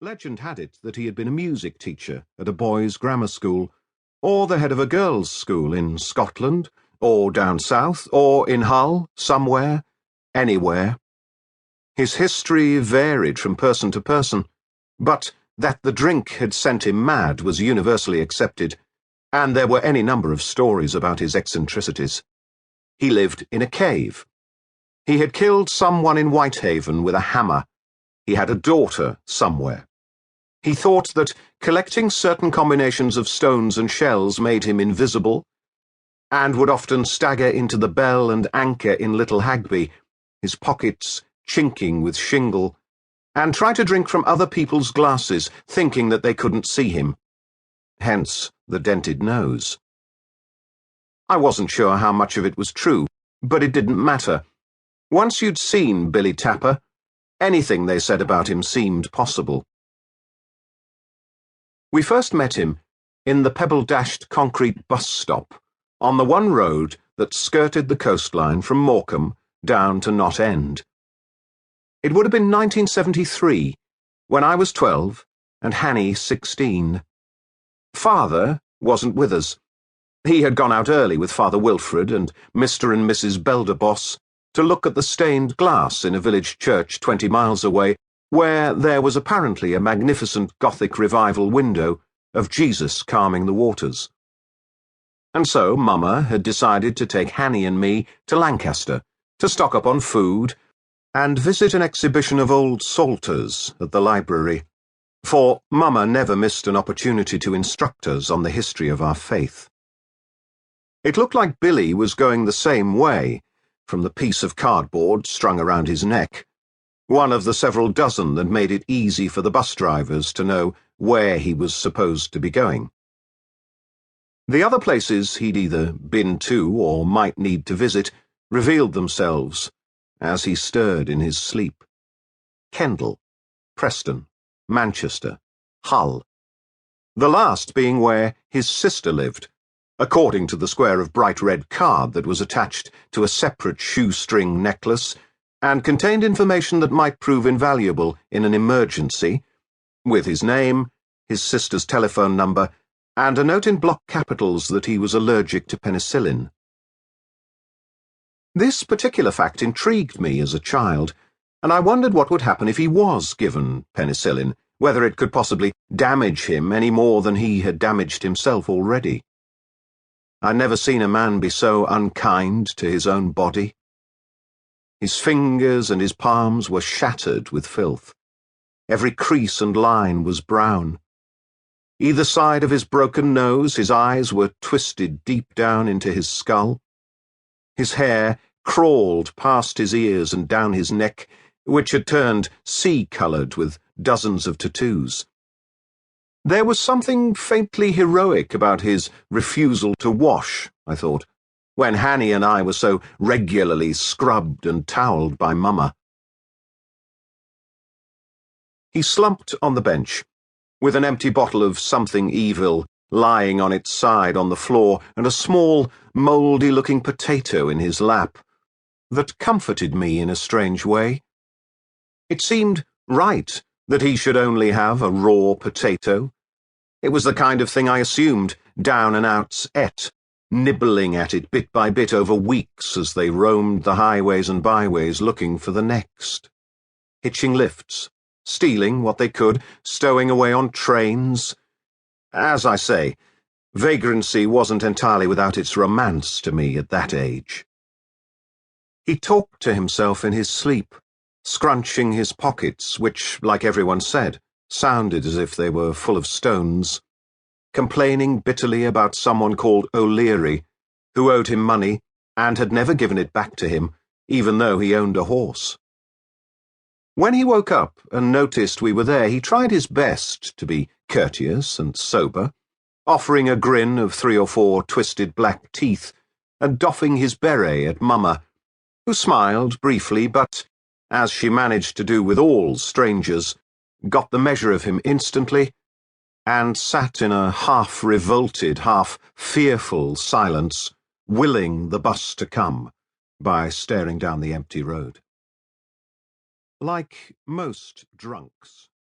Legend had it that he had been a music teacher at a boys' grammar school, or the head of a girls' school in Scotland, or down south, or in Hull, somewhere, anywhere. His history varied from person to person, but that the drink had sent him mad was universally accepted, and there were any number of stories about his eccentricities. He lived in a cave. He had killed someone in Whitehaven with a hammer. He had a daughter somewhere. He thought that collecting certain combinations of stones and shells made him invisible, and would often stagger into the Bell and Anchor in Little Hagby, his pockets chinking with shingle, and try to drink from other people's glasses, thinking that they couldn't see him. Hence the dented nose. I wasn't sure how much of it was true, but it didn't matter. Once you'd seen Billy Tapper, anything they said about him seemed possible. We first met him in the pebble-dashed concrete bus stop on the one road that skirted the coastline from Morecambe down to Knott End. It would have been 1973, when I was 12 and Hanny 16. Father wasn't with us. He had gone out early with Father Wilfred and Mr. and Mrs. Belderboss to look at the stained glass in a village church 20 miles away, where there was apparently a magnificent Gothic revival window of Jesus calming the waters. And so Mama had decided to take Hanny and me to Lancaster to stock up on food and visit an exhibition of old psalters at the library, for Mama never missed an opportunity to instruct us on the history of our faith. It looked like Billy was going the same way, from the piece of cardboard strung around his neck, one of the several dozen that made it easy for the bus drivers to know where he was supposed to be going. The other places he'd either been to or might need to visit revealed themselves as he stirred in his sleep. Kendal, Preston, Manchester, Hull. The last being where his sister lived, according to the square of bright red card that was attached to a separate shoestring necklace and contained information that might prove invaluable in an emergency, with his name, his sister's telephone number, and a note in block capitals that he was allergic to penicillin. This particular fact intrigued me as a child, and I wondered what would happen if he was given penicillin, whether it could possibly damage him any more than he had damaged himself already. I'd never seen a man be so unkind to his own body. His fingers and his palms were shattered with filth. Every crease and line was brown. Either side of his broken nose, his eyes were twisted deep down into his skull. His hair crawled past his ears and down his neck, which had turned sea-coloured with dozens of tattoos. There was something faintly heroic about his refusal to wash, I thought, when Hanny and I were so regularly scrubbed and towelled by Mama. He slumped on the bench, with an empty bottle of something evil lying on its side on the floor and a small, mouldy-looking potato in his lap, that comforted me in a strange way. It seemed right that he should only have a raw potato. It was the kind of thing I assumed down-and-outs ate, nibbling at it bit by bit over weeks as they roamed the highways and byways looking for the next. Hitching lifts, stealing what they could, stowing away on trains. As I say, vagrancy wasn't entirely without its romance to me at that age. He talked to himself in his sleep, scrunching his pockets, which, like everyone said, sounded as if they were full of stones, complaining bitterly about someone called O'Leary, who owed him money and had never given it back to him, even though he owned a horse. When he woke up and noticed we were there, he tried his best to be courteous and sober, offering a grin of 3 or 4 twisted black teeth and doffing his beret at Mama, who smiled briefly but, as she managed to do with all strangers, got the measure of him instantly and sat in a half-revolted, half-fearful silence, willing the bus to come by staring down the empty road. Like most drunks,